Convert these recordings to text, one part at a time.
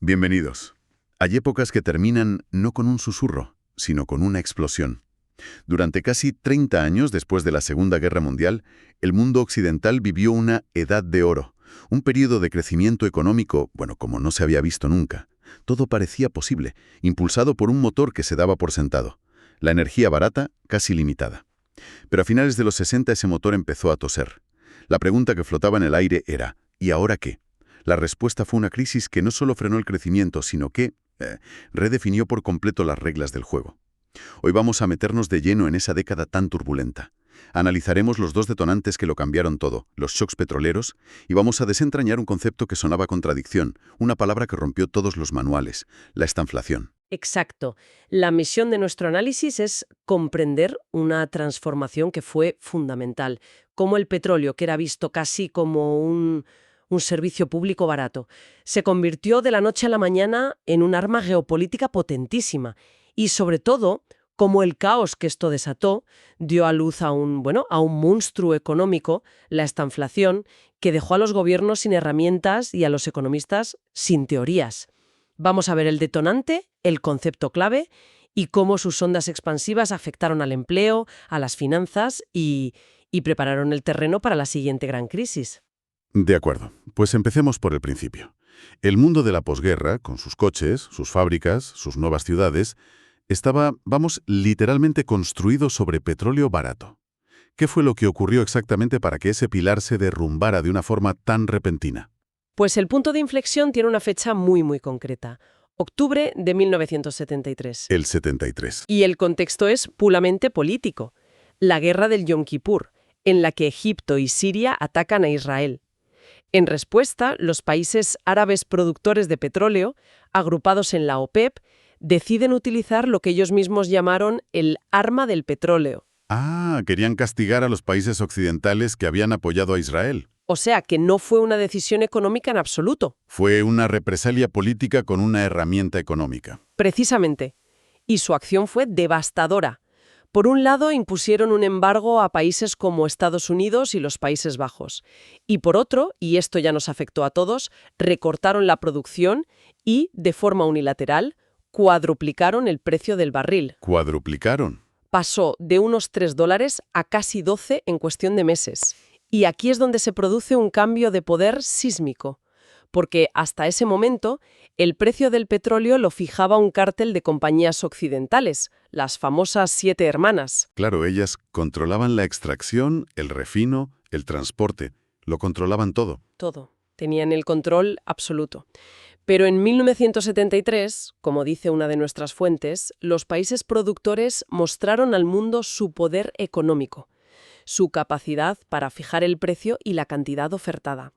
Bienvenidos. Hay épocas que terminan no con un susurro, sino con una explosión. Durante casi 30 años después de la Segunda Guerra Mundial, el mundo occidental vivió una edad de oro, un periodo de crecimiento económico, como no se había visto nunca. Todo parecía posible, impulsado por un motor que se daba por sentado. La energía barata, casi limitada. Pero a finales de los 60 ese motor empezó a toser. La pregunta que flotaba en el aire era, ¿y ahora qué? La respuesta fue una crisis que no solo frenó el crecimiento, sino que redefinió por completo las reglas del juego. Hoy vamos a meternos de lleno en esa década tan turbulenta. Analizaremos los dos detonantes que lo cambiaron todo, los shocks petroleros, y vamos a desentrañar un concepto que sonaba a contradicción, una palabra que rompió todos los manuales, la estanflación. Exacto. La misión de nuestro análisis es comprender una transformación que fue fundamental, como el petróleo, que era visto casi como un servicio público barato, se convirtió de la noche a la mañana en un arma geopolítica potentísima y, sobre todo, como el caos que esto desató dio a luz a un monstruo económico, la estanflación, que dejó a los gobiernos sin herramientas y a los economistas sin teorías. Vamos a ver el detonante, el concepto clave y cómo sus ondas expansivas afectaron al empleo, a las finanzas y prepararon el terreno para la siguiente gran crisis. De acuerdo, pues empecemos por el principio. El mundo de la posguerra, con sus coches, sus fábricas, sus nuevas ciudades, estaba, literalmente construido sobre petróleo barato. ¿Qué fue lo que ocurrió exactamente para que ese pilar se derrumbara de una forma tan repentina? Pues el punto de inflexión tiene una fecha muy concreta. Octubre de 1973. El 73. Y el contexto es puramente político. La guerra del Yom Kippur, en la que Egipto y Siria atacan a Israel. En respuesta, los países árabes productores de petróleo, agrupados en la OPEP, deciden utilizar lo que ellos mismos llamaron el arma del petróleo. Querían castigar a los países occidentales que habían apoyado a Israel. O sea, que no fue una decisión económica en absoluto. Fue una represalia política con una herramienta económica. Precisamente. Y su acción fue devastadora. Por un lado, impusieron un embargo a países como Estados Unidos y los Países Bajos. Y por otro, y esto ya nos afectó a todos, recortaron la producción y, de forma unilateral, cuadruplicaron el precio del barril. ¿Cuadruplicaron? Pasó de unos $3 a casi 12 en cuestión de meses. Y aquí es donde se produce un cambio de poder sísmico. Porque hasta ese momento, el precio del petróleo lo fijaba un cártel de compañías occidentales, las famosas 7 hermanas. Claro, ellas controlaban la extracción, el refino, el transporte. Lo controlaban todo. Todo. Tenían el control absoluto. Pero en 1973, como dice una de nuestras fuentes, los países productores mostraron al mundo su poder económico, su capacidad para fijar el precio y la cantidad ofertada.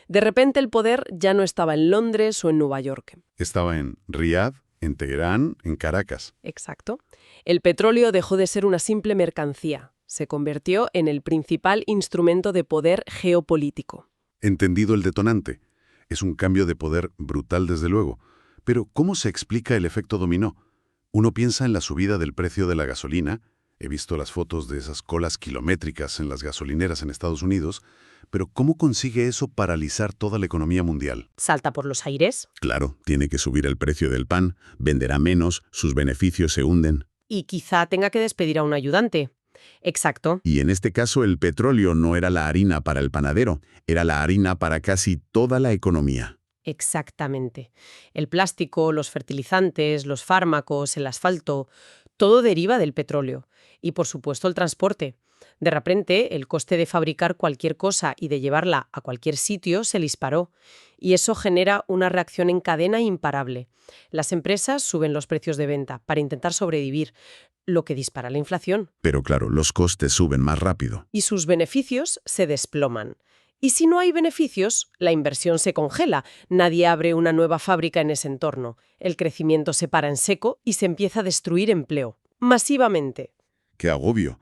De repente el poder ya no estaba en Londres o en Nueva York. Estaba en Riad, en Teherán, en Caracas. Exacto. El petróleo dejó de ser una simple mercancía. Se convirtió en el principal instrumento de poder geopolítico. Entendido el detonante. Es un cambio de poder brutal, desde luego. Pero, ¿cómo se explica el efecto dominó? Uno piensa en la subida del precio de la gasolina. He visto las fotos de esas colas kilométricas en las gasolineras en Estados Unidos. Pero, ¿cómo consigue eso paralizar toda la economía mundial? ¿Salta por los aires? Claro, tiene que subir el precio del pan, venderá menos, sus beneficios se hunden. Y quizá tenga que despedir a un ayudante. Exacto. Y en este caso el petróleo no era la harina para el panadero, era la harina para casi toda la economía. Exactamente. El plástico, los fertilizantes, los fármacos, el asfalto, todo deriva del petróleo. Y por supuesto el transporte. De repente, el coste de fabricar cualquier cosa y de llevarla a cualquier sitio se disparó. Y eso genera una reacción en cadena imparable. Las empresas suben los precios de venta para intentar sobrevivir, lo que dispara la inflación. Pero claro, los costes suben más rápido. Y sus beneficios se desploman. Y si no hay beneficios, la inversión se congela. Nadie abre una nueva fábrica en ese entorno. El crecimiento se para en seco y se empieza a destruir empleo. Masivamente. ¡Qué agobio!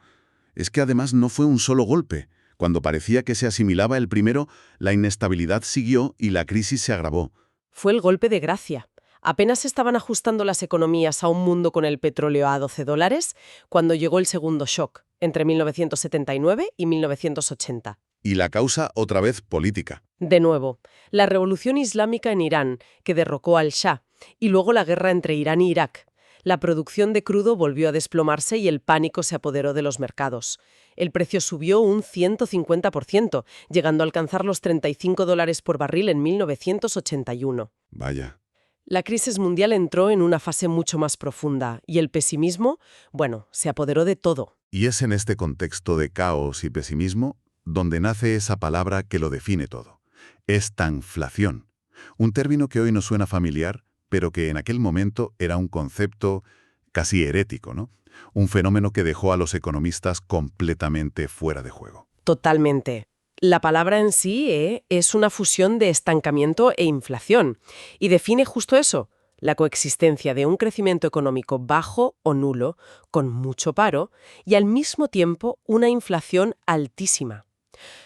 Es que además no fue un solo golpe. Cuando parecía que se asimilaba el primero, la inestabilidad siguió y la crisis se agravó. Fue el golpe de gracia. Apenas estaban ajustando las economías a un mundo con el petróleo a $12 cuando llegó el segundo shock, entre 1979 y 1980. Y la causa otra vez política. De nuevo, la revolución islámica en Irán, que derrocó al Shah, y luego la guerra entre Irán y Irak. La producción de crudo volvió a desplomarse y el pánico se apoderó de los mercados. El precio subió un 150%, llegando a alcanzar los $35 por barril en 1981. Vaya. La crisis mundial entró en una fase mucho más profunda y el pesimismo, bueno, se apoderó de todo. Y es en este contexto de caos y pesimismo donde nace esa palabra que lo define todo. Estanflación. Un término que hoy nos suena familiar, pero que en aquel momento era un concepto casi herético, ¿no? Un fenómeno que dejó a los economistas completamente fuera de juego. Totalmente. La palabra en sí es una fusión de estancamiento e inflación y define justo eso, la coexistencia de un crecimiento económico bajo o nulo, con mucho paro, y al mismo tiempo una inflación altísima.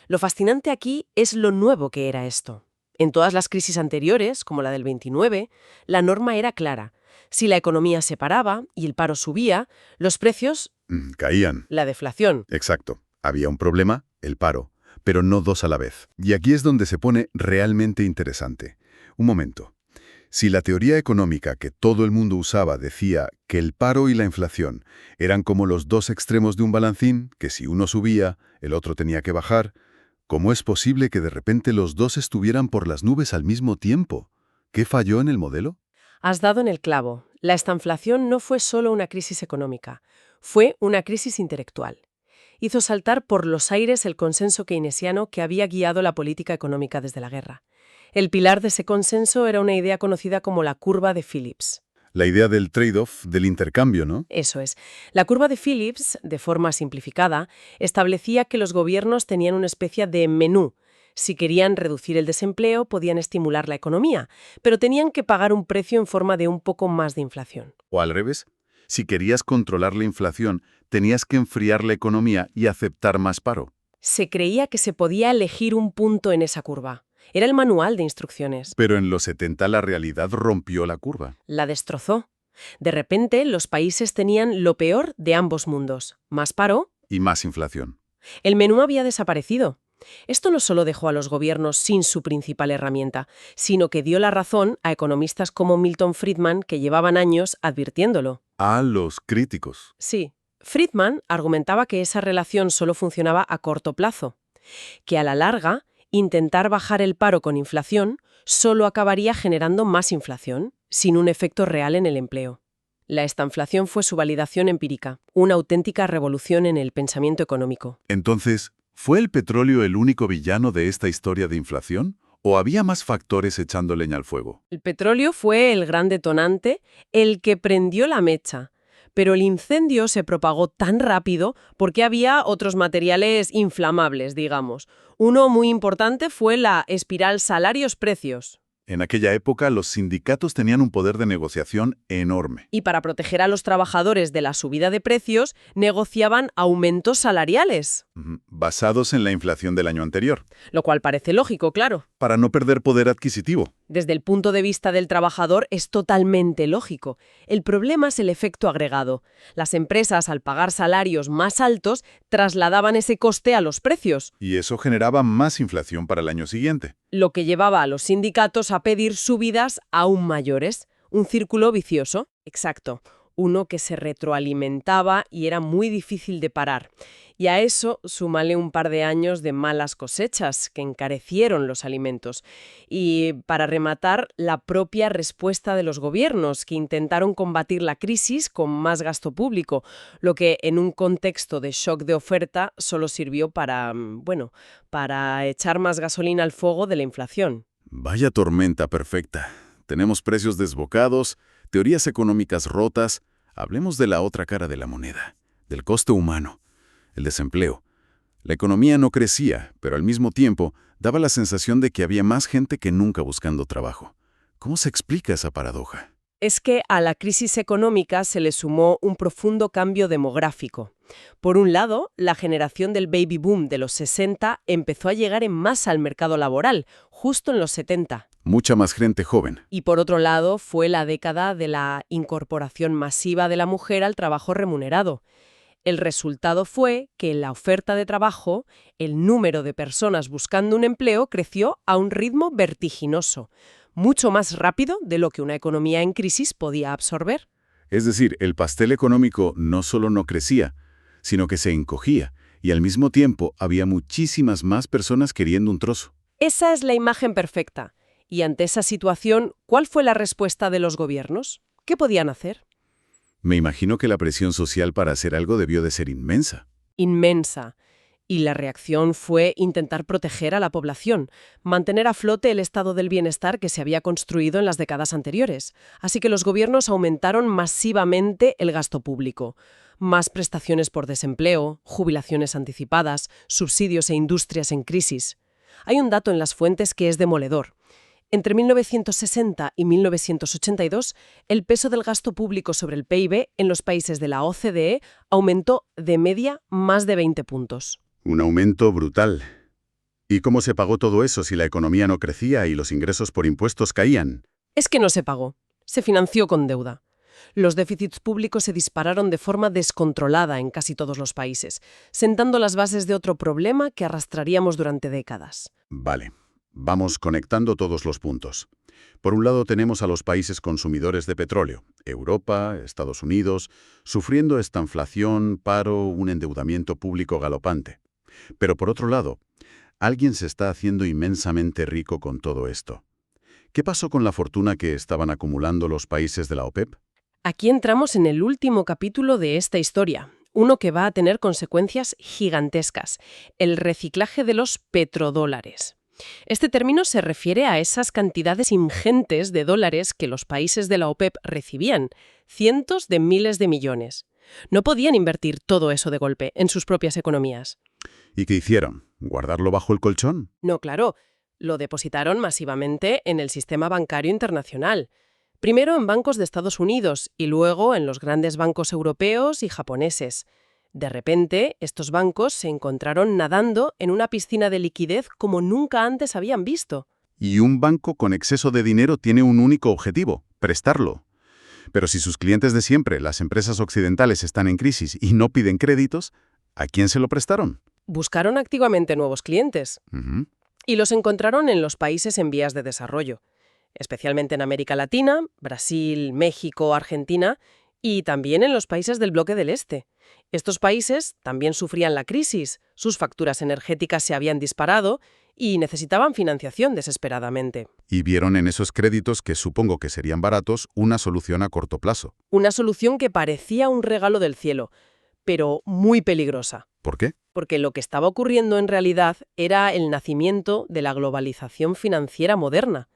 Lo fascinante aquí es lo nuevo que era esto. En todas las crisis anteriores, como la del 29, la norma era clara. Si la economía se paraba y el paro subía, los precios, Caían. la deflación. Exacto. Había un problema, el paro, pero no dos a la vez. Y aquí es donde se pone realmente interesante. Un momento. Si la teoría económica que todo el mundo usaba decía que el paro y la inflación eran como los dos extremos de un balancín, que si uno subía, el otro tenía que bajar, ¿cómo es posible que de repente los dos estuvieran por las nubes al mismo tiempo? ¿Qué falló en el modelo? Has dado en el clavo. La estanflación no fue solo una crisis económica, fue una crisis intelectual. Hizo saltar por los aires el consenso keynesiano que había guiado la política económica desde la guerra. El pilar de ese consenso era una idea conocida como la curva de Phillips. La idea del trade-off, del intercambio, ¿no? Eso es. La curva de Phillips, de forma simplificada, establecía que los gobiernos tenían una especie de menú. Si querían reducir el desempleo, podían estimular la economía, pero tenían que pagar un precio en forma de un poco más de inflación. O al revés, si querías controlar la inflación, tenías que enfriar la economía y aceptar más paro. Se creía que se podía elegir un punto en esa curva. Era el manual de instrucciones. Pero en los 70 la realidad rompió la curva. La destrozó. De repente, los países tenían lo peor de ambos mundos. Más paro. Y más inflación. El menú había desaparecido. Esto no solo dejó a los gobiernos sin su principal herramienta, sino que dio la razón a economistas como Milton Friedman, que llevaban años advirtiéndolo. A los críticos. Sí, Friedman argumentaba que esa relación solo funcionaba a corto plazo, que a la larga, intentar bajar el paro con inflación solo acabaría generando más inflación, sin un efecto real en el empleo. La estanflación fue su validación empírica, una auténtica revolución en el pensamiento económico. Entonces, ¿fue el petróleo el único villano de esta historia de inflación? ¿O había más factores echando leña al fuego? El petróleo fue el gran detonante, el que prendió la mecha. Pero el incendio se propagó tan rápido porque había otros materiales inflamables, digamos. Uno muy importante fue la espiral salarios-precios. En aquella época, los sindicatos tenían un poder de negociación enorme. Y para proteger a los trabajadores de la subida de precios, negociaban aumentos salariales. Basados en la inflación del año anterior. Lo cual parece lógico, claro. Para no perder poder adquisitivo. Desde el punto de vista del trabajador es totalmente lógico. El problema es el efecto agregado. Las empresas, al pagar salarios más altos, trasladaban ese coste a los precios. Y eso generaba más inflación para el año siguiente. Lo que llevaba a los sindicatos a pedir subidas aún mayores. Un círculo vicioso. Exacto. Uno que se retroalimentaba y era muy difícil de parar. Y a eso súmale un par de años de malas cosechas que encarecieron los alimentos. Y para rematar, la propia respuesta de los gobiernos que intentaron combatir la crisis con más gasto público, lo que en un contexto de shock de oferta solo sirvió para echar más gasolina al fuego de la inflación. Vaya tormenta perfecta. Tenemos precios desbocados, teorías económicas rotas. Hablemos de la otra cara de la moneda, del coste humano. El desempleo. La economía no crecía, pero al mismo tiempo daba la sensación de que había más gente que nunca buscando trabajo. ¿Cómo se explica esa paradoja? Es que a la crisis económica se le sumó un profundo cambio demográfico. Por un lado, la generación del baby boom de los 60 empezó a llegar en masa al mercado laboral, justo en los 70. Mucha más gente joven. Y por otro lado, fue la década de la incorporación masiva de la mujer al trabajo remunerado. El resultado fue que en la oferta de trabajo, el número de personas buscando un empleo creció a un ritmo vertiginoso, mucho más rápido de lo que una economía en crisis podía absorber. Es decir, el pastel económico no solo no crecía, sino que se encogía, y al mismo tiempo había muchísimas más personas queriendo un trozo. Esa es la imagen perfecta. Y ante esa situación, ¿cuál fue la respuesta de los gobiernos? ¿Qué podían hacer? Me imagino que la presión social para hacer algo debió de ser inmensa. Inmensa. Y la reacción fue intentar proteger a la población, mantener a flote el estado del bienestar que se había construido en las décadas anteriores. Así que los gobiernos aumentaron masivamente el gasto público. Más prestaciones por desempleo, jubilaciones anticipadas, subsidios e industrias en crisis. Hay un dato en las fuentes que es demoledor. Entre 1960 y 1982, el peso del gasto público sobre el PIB en los países de la OCDE aumentó de media más de 20 puntos. Un aumento brutal. ¿Y cómo se pagó todo eso si la economía no crecía y los ingresos por impuestos caían? Es que no se pagó, se financió con deuda. Los déficits públicos se dispararon de forma descontrolada en casi todos los países, sentando las bases de otro problema que arrastraríamos durante décadas. Vale, vamos conectando todos los puntos. Por un lado tenemos a los países consumidores de petróleo, Europa, Estados Unidos, sufriendo estanflación, paro, un endeudamiento público galopante. Pero por otro lado, alguien se está haciendo inmensamente rico con todo esto. ¿Qué pasó con la fortuna que estaban acumulando los países de la OPEP? Aquí entramos en el último capítulo de esta historia, uno que va a tener consecuencias gigantescas, el reciclaje de los petrodólares. Este término se refiere a esas cantidades ingentes de dólares que los países de la OPEP recibían, cientos de miles de millones. No podían invertir todo eso de golpe en sus propias economías. ¿Y qué hicieron? ¿Guardarlo bajo el colchón? No, claro, lo depositaron masivamente en el sistema bancario internacional. Primero en bancos de Estados Unidos y luego en los grandes bancos europeos y japoneses. De repente, estos bancos se encontraron nadando en una piscina de liquidez como nunca antes habían visto. Y un banco con exceso de dinero tiene un único objetivo, prestarlo. Pero si sus clientes de siempre, las empresas occidentales, están en crisis y no piden créditos, ¿a quién se lo prestaron? Buscaron activamente nuevos clientes Ujú. y los encontraron en los países en vías de desarrollo, especialmente en América Latina, Brasil, México, Argentina y también en los países del bloque del Este. Estos países también sufrían la crisis, sus facturas energéticas se habían disparado y necesitaban financiación desesperadamente. Y vieron en esos créditos, que supongo que serían baratos, una solución a corto plazo. Una solución que parecía un regalo del cielo, pero muy peligrosa. ¿Por qué? Porque lo que estaba ocurriendo en realidad era el nacimiento de la globalización financiera moderna.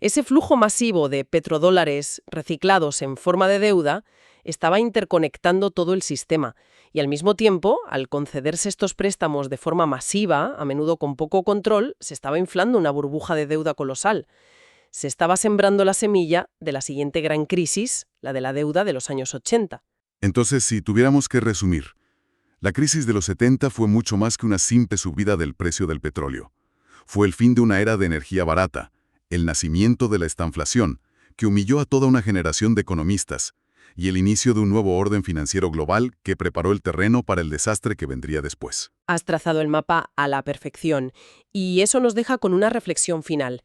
Ese flujo masivo de petrodólares reciclados en forma de deuda estaba interconectando todo el sistema y al mismo tiempo, al concederse estos préstamos de forma masiva, a menudo con poco control, se estaba inflando una burbuja de deuda colosal. Se estaba sembrando la semilla de la siguiente gran crisis, la de la deuda de los años 80. Entonces, si tuviéramos que resumir, la crisis de los 70 fue mucho más que una simple subida del precio del petróleo. Fue el fin de una era de energía barata, el nacimiento de la estanflación, que humilló a toda una generación de economistas, y el inicio de un nuevo orden financiero global que preparó el terreno para el desastre que vendría después. Has trazado el mapa a la perfección, y eso nos deja con una reflexión final.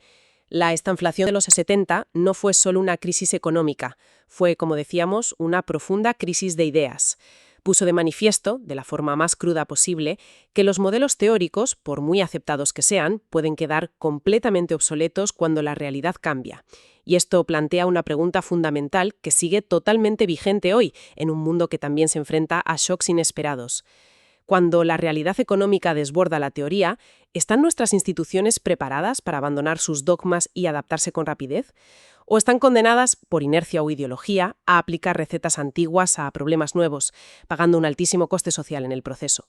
La estanflación de los 70 no fue solo una crisis económica, fue, como decíamos, una profunda crisis de ideas. Puso de manifiesto, de la forma más cruda posible, que los modelos teóricos, por muy aceptados que sean, pueden quedar completamente obsoletos cuando la realidad cambia. Y esto plantea una pregunta fundamental que sigue totalmente vigente hoy, en un mundo que también se enfrenta a shocks inesperados. Cuando la realidad económica desborda la teoría, ¿están nuestras instituciones preparadas para abandonar sus dogmas y adaptarse con rapidez? ¿O están condenadas, por inercia o ideología, a aplicar recetas antiguas a problemas nuevos, pagando un altísimo coste social en el proceso?